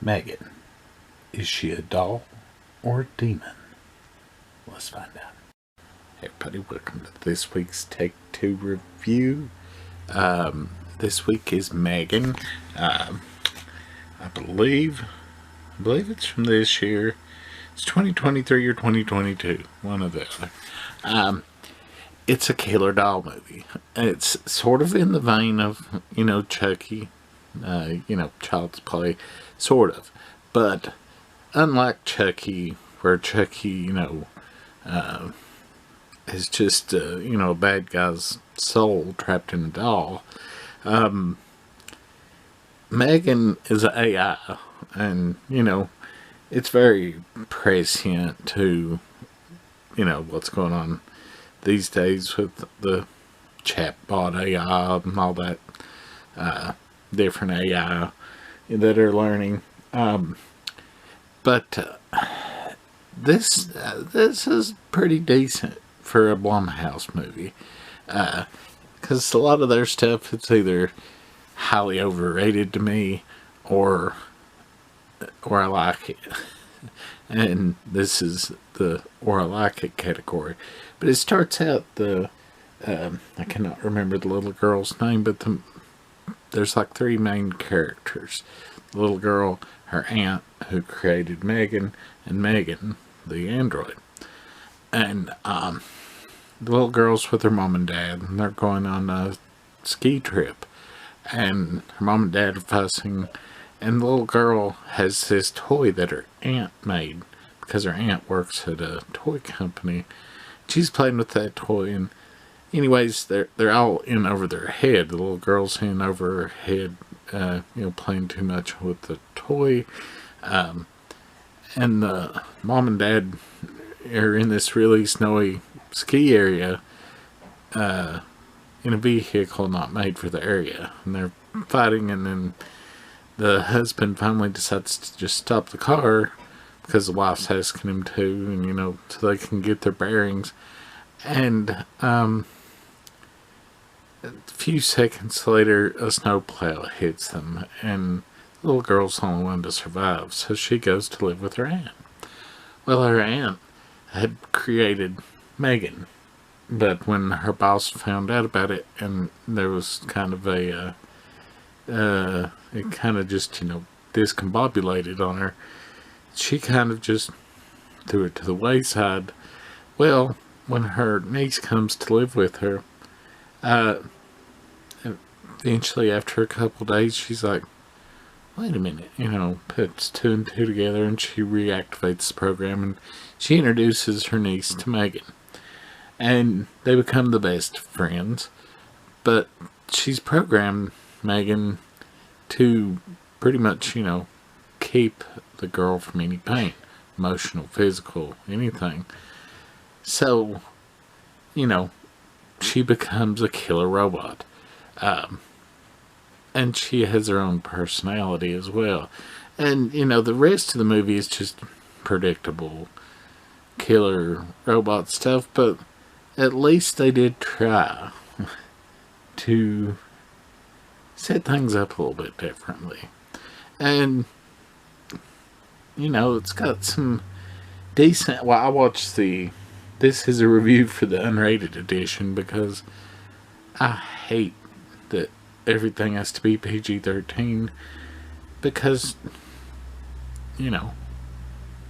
M3GAN. Is she a doll or a demon? Let's find out. Hey everybody, welcome to this week's Take 2 review. This week is M3GAN. I believe it's from this year. It's 2023 or 2022, one or the other. It's a killer doll movie. It's sort of in the vein of, Chucky, Child's Play, sort of. But unlike Chucky, where Chucky, is just, a bad guy's soul trapped in a doll, M3GAN is an AI, and, it's very prescient to, what's going on these days with the chatbot AI and all that different AI that are learning. But this is pretty decent for a Blumhouse movie, because a lot of their stuff, it's either highly overrated to me or I like it. And this is the or I like it category. But it starts out I cannot remember the little girl's name, but there's like three main characters. The little girl, her aunt who created M3GAN, and M3GAN, the android. And the little girl's with her mom and dad, and they're going on a ski trip. And her mom and dad are fussing, and the little girl has this toy that her aunt made, because her aunt works at a toy company. She's playing with that toy, and anyways, they're all in over their head. The little girl's in over her head, playing too much with the toy. And the mom and dad are in this really snowy ski area, in a vehicle not made for the area. And they're fighting, and then the husband finally decides to just stop the car, because the wife's asking him to, and so they can get their bearings. And a few seconds later, a snowplow hits them, and the little girl's the only one to survive, so she goes to live with her aunt. Well, her aunt had created M3GAN, but when her boss found out about it, and there was kind of a it kind of just discombobulated on her, she kind of just threw it to the wayside. Well, when her niece comes to live with her, eventually after a couple days, she's like, wait a minute, puts two and two together, and she reactivates the program, and she introduces her niece to M3GAN. And they become the best friends, but she's programmed M3GAN to pretty much, keep the girl from any pain, emotional, physical, anything. So, she becomes a killer robot. And she has her own personality as well. And, the rest of the movie is just predictable killer robot stuff, but at least they did try to set things up a little bit differently. And, it's got some decent... Well, I watched this is a review for the unrated edition, because I hate that everything has to be PG-13, because, I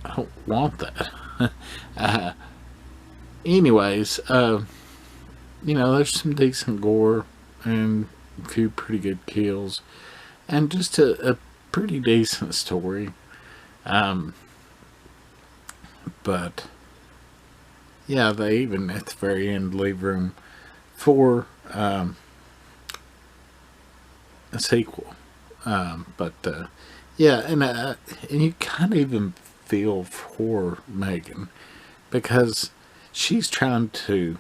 don't want that. Anyways, there's some decent gore, and a few pretty good kills, and just a pretty decent story. But yeah, they even at the very end leave room for a sequel. Yeah, and you kind of even feel for M3GAN, because she's trying to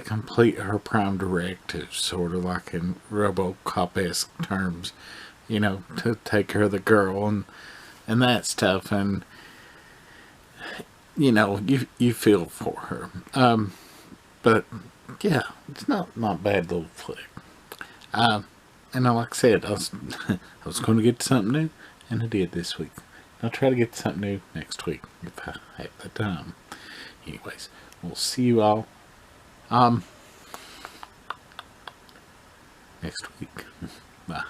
complete her prime directive, sort of like in RoboCop-esque terms, to take care of the girl and that stuff, and you feel for her. But yeah, it's not bad little flick. And like I said, I was going to get to something new, and I did this week. I'll try to get to something new next week if I have the time. Anyways, we'll see you all next week. Bye.